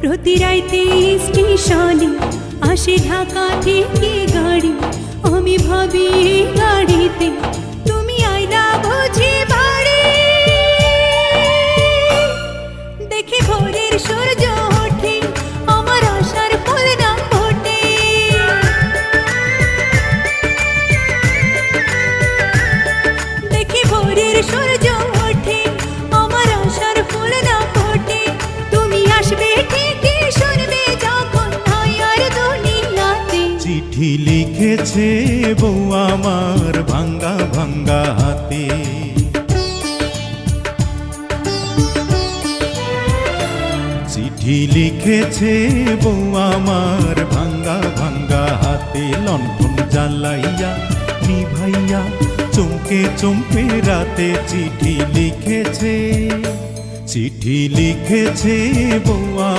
প্রতি রাইতে স্টেশনে আসে ঢাকা থেকে গাড়ি, আমি ভাবি এই গাড়িতে তুমি আইলা বুঝি বাড়ি। দেখি ভোরের সূর্য ওঠে, আমার আশার ফুল না ফোটে। দেখি ভোরের সূর্য ওঠে, আমার আশার ফুল না ফোটে। তুমি আসবে ঠিকই, শুনবে যখন নাই আর দুনিয়াতে। চিঠি লিখেছে বউ আমার ভাঙ্গা ভাঙ্গা হাতে। চিঠি লিখেছে বউ আমার ভাঙ্গা ভাঙ্গা হাতে। লণ্ঠন জ্বালাইয়া নিভাইয়া চমকে চমকে রাতে চিঠি লিখেছে, চিঠি লিখেছে বউ।